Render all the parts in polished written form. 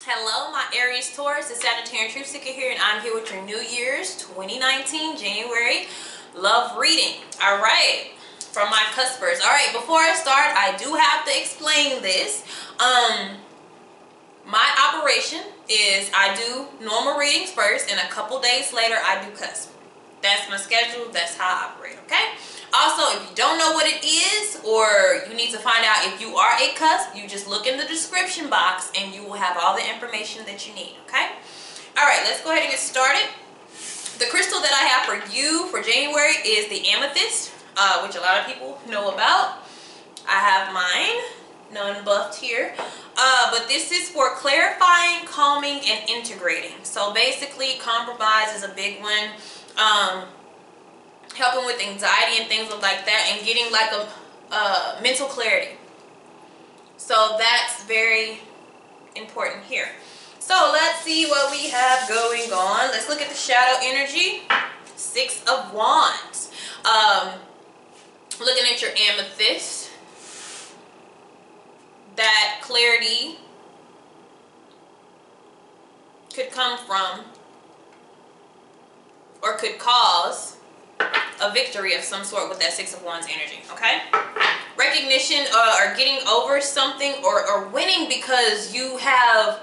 Hello, my Aries, Taurus, it's Sagittarian Truth Seeker here, and I'm here with your New Year's 2019 January love reading. All right, from my cuspers. All right, before I start, I do have to explain this. My operation is I do normal readings first, and a couple days later I do CUSP. That's my schedule. That's how I operate. Okay. Also, if you don't know what it is, or you need to find out if you are a CUSP, you just look in the description box and you will have all the information that you need, okay? Alright, let's go ahead and get started. The crystal that I have for you for January is the amethyst, which a lot of people know about. I have mine, none buffed here. But this is for clarifying, calming, and integrating. So basically, compromise is a big one. Helping with anxiety and things like that, and getting like a mental clarity. So that's very important here. So let's see what we have going on. Let's look at the shadow energy. 6 of Wands. Looking at your amethyst, that clarity could come from, or could cause, a victory of some sort with that 6 of Wands energy, okay? Recognition or getting over something, or winning because you have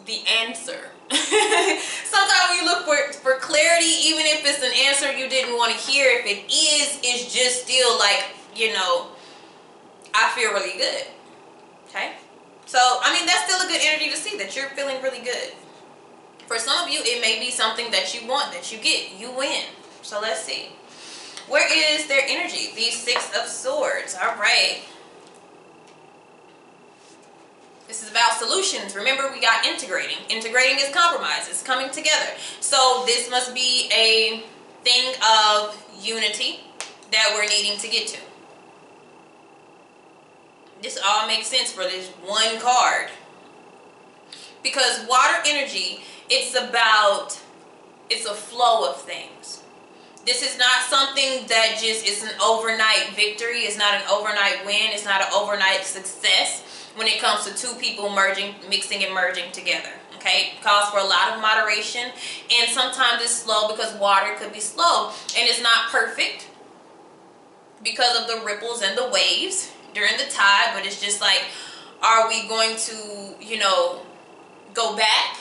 the answer. Sometimes when you look for clarity, even if it's an answer you didn't want to hear, if it is, it's just still like, you know, I feel really good, okay? So, I mean, that's still a good energy to see, that you're feeling really good. For some of you, it may be something that you want, that you get, you win. So let's see. Where is their energy? The 6 of Swords. All right. This is about solutions. Remember, we got integrating. Integrating is compromise. It's coming together. So this must be a thing of unity that we're needing to get to. This all makes sense for this one card. Because water energy, it's a flow of things. This is not something that just is an overnight victory. It's not an overnight win. It's not an overnight success when it comes to two people mixing and merging together. Okay? It calls for a lot of moderation, and sometimes it's slow because water could be slow, and it's not perfect because of the ripples and the waves during the tide, but it's just like, are we going to, you know, go back?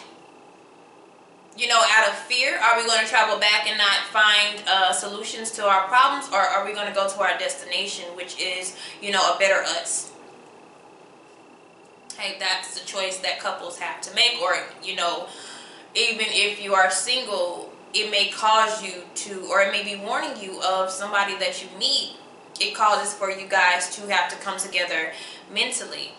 You know, out of fear? Are we going to travel back and not find solutions to our problems? Or are we going to go to our destination, which is, you know, a better us? Hey, that's the choice that couples have to make. Or, you know, even if you are single, it may cause you to, or it may be warning you of somebody that you meet. It causes for you guys to have to come together mentally.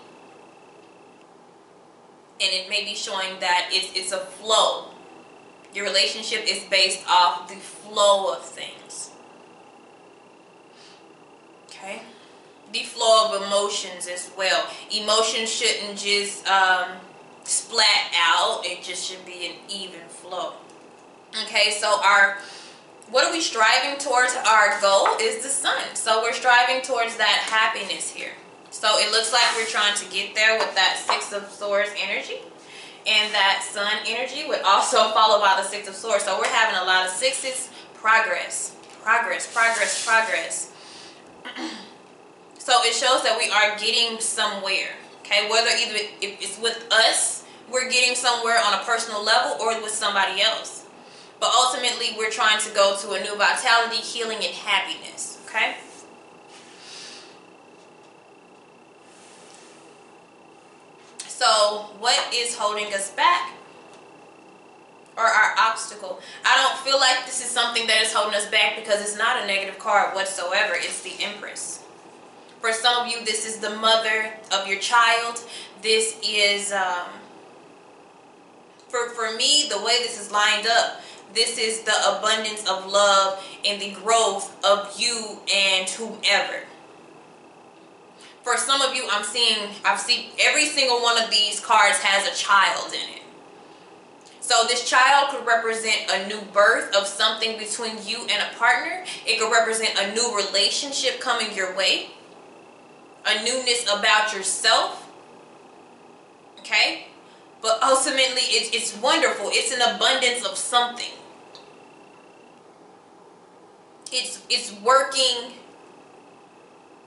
And it may be showing that it's a flow. Your relationship is based off the flow of things. Okay? The flow of emotions as well. Emotions shouldn't just splat out. It just should be an even flow. Okay, so what are we striving towards? Our goal is the sun. So we're striving towards that happiness here. So it looks like we're trying to get there with that 6 of Swords energy. And that sun energy would also follow by the 6 of Swords. So we're having a lot of sixes. Progress. Progress, progress, progress. So it shows that we are getting somewhere. Okay, whether either if it's with us, we're getting somewhere on a personal level, or with somebody else. But ultimately, we're trying to go to a new vitality, healing, and happiness. Okay? So what is holding us back, or our obstacle? I don't feel like this is something that is holding us back, because it's not a negative card whatsoever. It's the Empress. For some of you, this is the mother of your child. This is, for me, the way this is lined up, this is the abundance of love and the growth of you and whomever. For some of you, I've seen every single one of these cards has a child in it. So this child could represent a new birth of something between you and a partner. It could represent a new relationship coming your way. A newness about yourself. Okay? But ultimately, it's wonderful. It's an abundance of something. It's working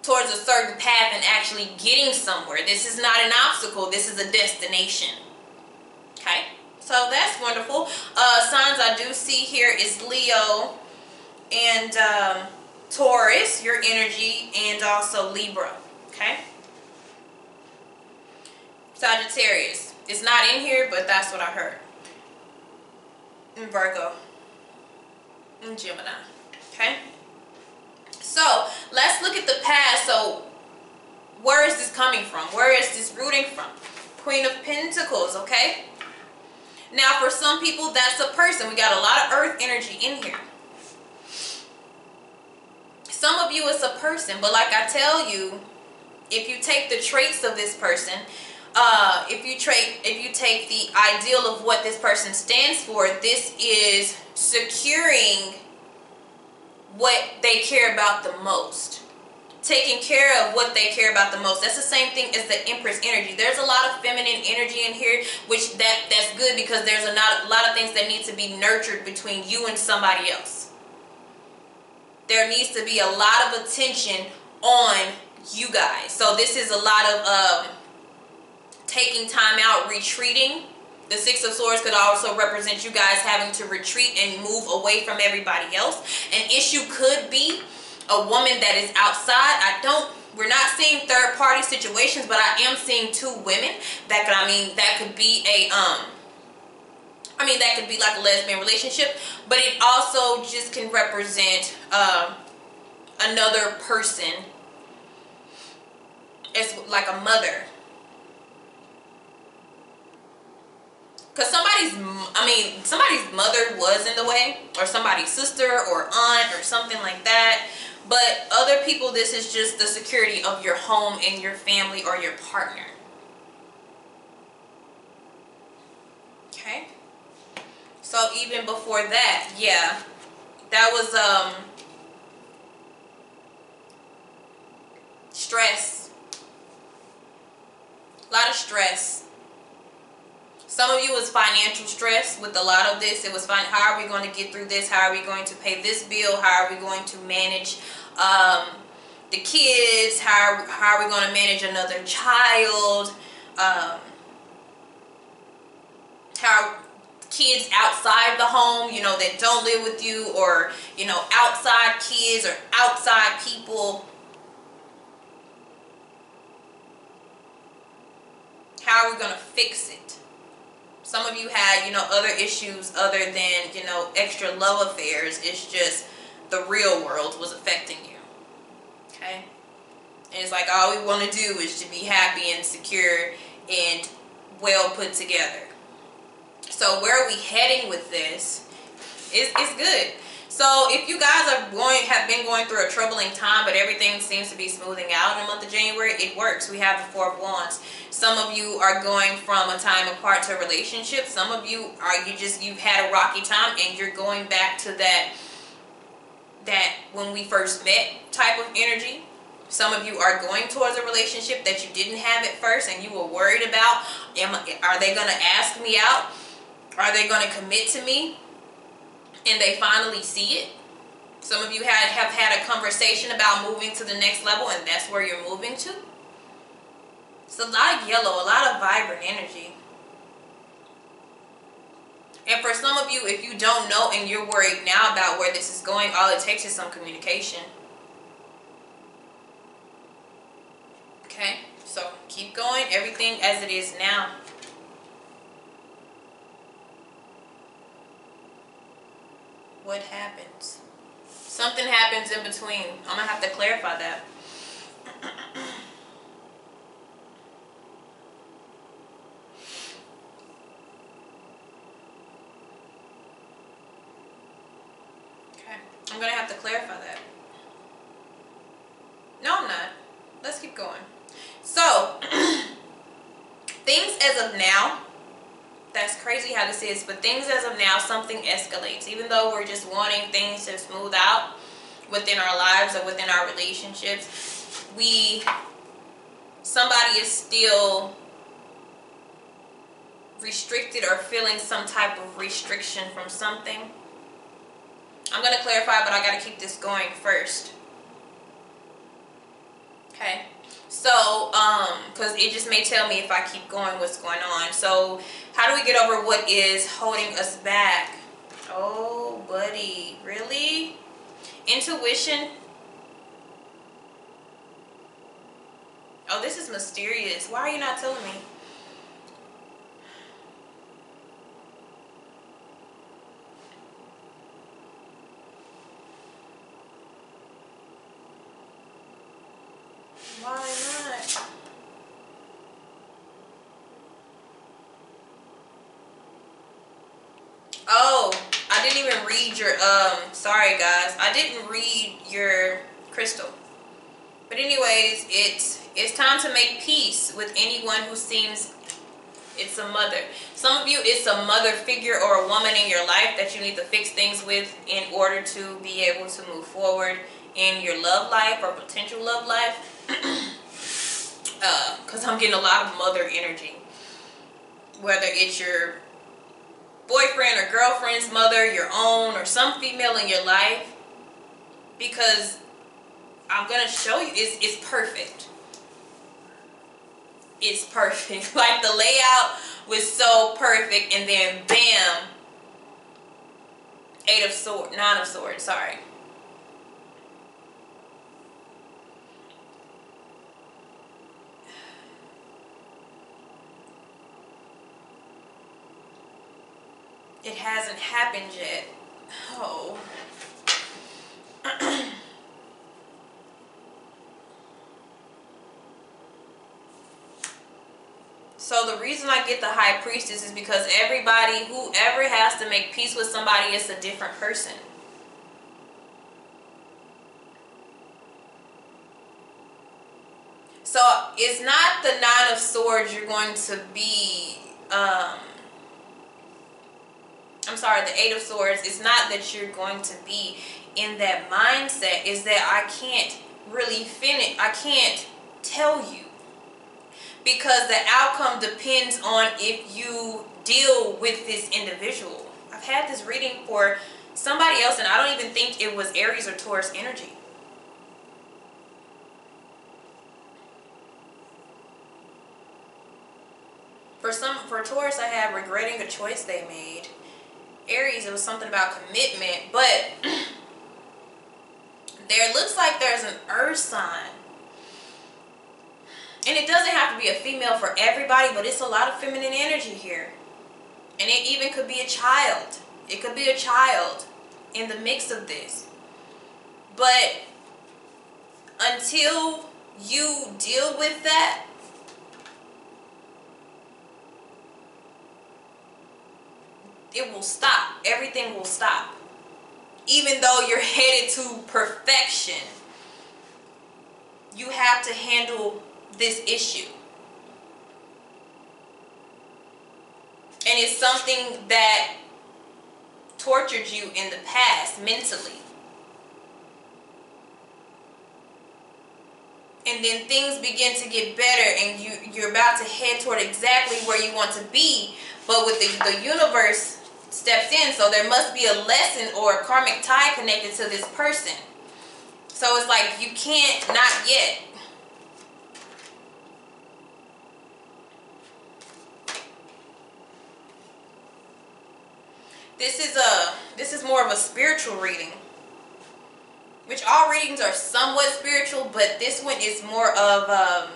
towards a certain path and actually getting somewhere. This is not an obstacle. This is a destination. Okay? So that's wonderful. Signs I do see here is Leo and Taurus, your energy, and also Libra. Okay? Sagittarius. It's not in here, but that's what I heard. And Virgo. And Gemini. Okay? So, let's look at the past. So, where is this coming from? Where is this rooting from? Queen of Pentacles, okay? Now, for some people, that's a person. We got a lot of earth energy in here. Some of you, it's a person. But like I tell you, if you take the traits of this person, if you take the ideal of what this person stands for, this is securing what they care about the most. Taking care of what they care about the most. That's the same thing as the Empress energy. There's a lot of feminine energy in here, which that's good because there's a lot of things that need to be nurtured between you and somebody else. There needs to be a lot of attention on you guys. So this is a lot of taking time out, retreating. The Six of Swords could also represent you guys having to retreat and move away from everybody else. An issue could be a woman that is outside. We're not seeing third party situations, but I am seeing two women that could be a that could be like a lesbian relationship, but it also just can represent another person as like a mother. Because somebody's mother was in the way, or somebody's sister or aunt or something like that. But other people, this is just the security of your home and your family or your partner. Okay? So even before that, yeah, that was stress. A lot of stress. Some of you was financial stress with a lot of this. It was fine. How are we going to get through this? How are we going to pay this bill? How are we going to manage the kids? How are we going to manage another child? How kids outside the home, that don't live with you, or, outside kids or outside people. How are we going to fix it? Some of you had, other issues other than, extra love affairs. It's just the real world was affecting you. Okay? And it's like all we want to do is to be happy and secure and well put together. So where are we heading with this? It's good. So if you guys have been going through a troubling time, but everything seems to be smoothing out in the month of January, it works. We have the Four of Wands. Some of you are going from a time apart to a relationship. Some of you you've had a rocky time and you're going back to that when we first met type of energy. Some of you are going towards a relationship that you didn't have at first and you were worried about. Are they going to ask me out? Are they going to commit to me? And they finally see it. Some of you have had a conversation about moving to the next level, and that's where you're moving to. It's a lot of yellow, a lot of vibrant energy. And for some of you, if you don't know and you're worried now about where this is going, all it takes is some communication. Okay? So keep going. Everything as it is now. What happens? Something happens in between. I'm going to have to clarify that. Okay. I'm going to have to clarify that. No, I'm not. Let's keep going. So, things as of now, that's crazy how this is, but things as of now, something escalates. Even though we're just wanting things to smooth out within our lives or within our relationships, somebody is still restricted or feeling some type of restriction from something. I'm going to clarify, but I got to keep this going first. Okay. So, because it just may tell me if I keep going what's going on. So, how do we get over what is holding us back? Oh, buddy. Really? Intuition. Oh, this is mysterious. Why are you not telling me? Why not? Oh, I didn't even read your, sorry guys. I didn't read your crystal. But anyways, it's time to make peace with anyone who seems, it's a mother. Some of you, it's a mother figure or a woman in your life that you need to fix things with in order to be able to move forward in your love life or potential love life. Because I'm getting a lot of mother energy. Whether it's your boyfriend or girlfriend's mother, your own, or some female in your life. Because I'm going to show you, it's perfect. It's perfect. Like the layout was so perfect, and then bam, Nine of Swords, sorry. It hasn't happened yet. Oh. So the reason I get the High Priestess is because everybody, whoever has to make peace with somebody, is a different person. So it's not the Nine of Swords you're going to be, I'm sorry, the Eight of Swords. It's not that you're going to be in that mindset. It's that I can't really finish. I can't tell you. Because the outcome depends on if you deal with this individual. I've had this reading for somebody else, and I don't even think it was Aries or Taurus energy. For Taurus, I have regretting a choice they made. Aries, it was something about commitment, but there looks like there's an earth sign. And it doesn't have to be a female for everybody, but it's a lot of feminine energy here. And it even could be a child. It could be a child in the mix of this. But until you deal with that, it will stop. Everything will stop. Even though you're headed to perfection, you have to handle this issue. And it's something that tortured you in the past mentally. And then things begin to get better, and you're about to head toward exactly where you want to be. But with the universe steps in, so there must be a lesson or a karmic tie connected to this person. So it's like you can't, not yet. This is more of a spiritual reading. Which all readings are somewhat spiritual, but this one is more of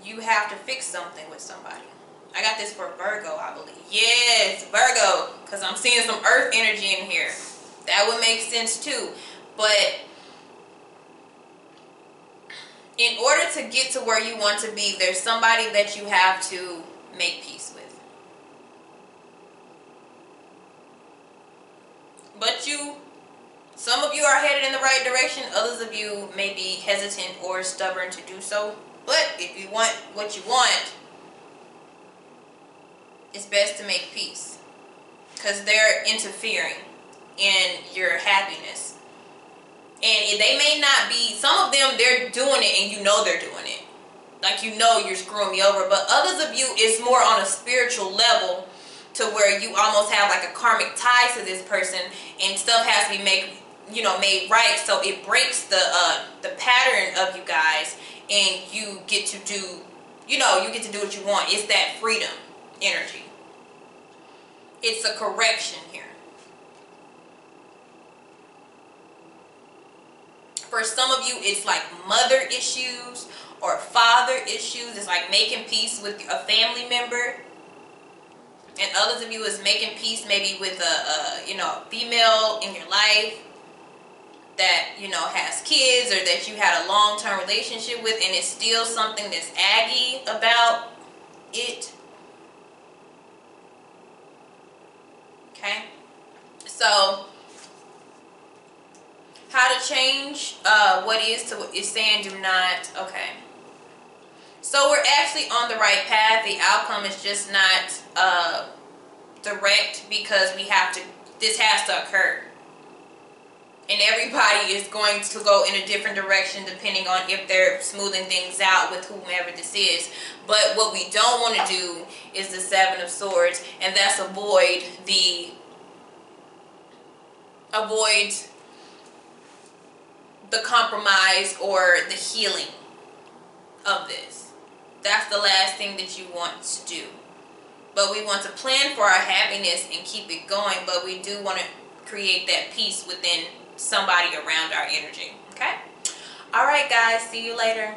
you have to fix something with somebody. I got this for Virgo, I believe. Yes, Virgo, because I'm seeing some earth energy in here. That would make sense too. But in order to get to where you want to be, there's somebody that you have to make peace with. But some of you are headed in the right direction. Others of you may be hesitant or stubborn to do so. But if you want what you want, it's best to make peace. Because they're interfering in your happiness. And they may not be, some of them, they're doing it and you know they're doing it. like you know you're screwing me over. But others of you, it's more on a spiritual level, to where you almost have like a karmic tie to this person, and stuff has to be made right, so it breaks the pattern of you guys, and you get to do, you get to do what you want. It's that freedom energy. It's a correction here. For some of you, it's like mother issues or father issues. It's like making peace with a family member. And others of you is making peace maybe with a female in your life that, has kids, or that you had a long-term relationship with, and it's still something that's aggy about it. Okay? So, how to change what is to what is saying do not. Okay. So we're actually on the right path. The outcome is just not direct, because this has to occur. And everybody is going to go in a different direction depending on if they're smoothing things out with whomever this is. But what we don't want to do is the Seven of Swords, and that's avoid the compromise or the healing of this. That's the last thing that you want to do. But we want to plan for our happiness and keep it going, but we do want to create that peace within somebody around our energy. Okay? All right, guys. See you later.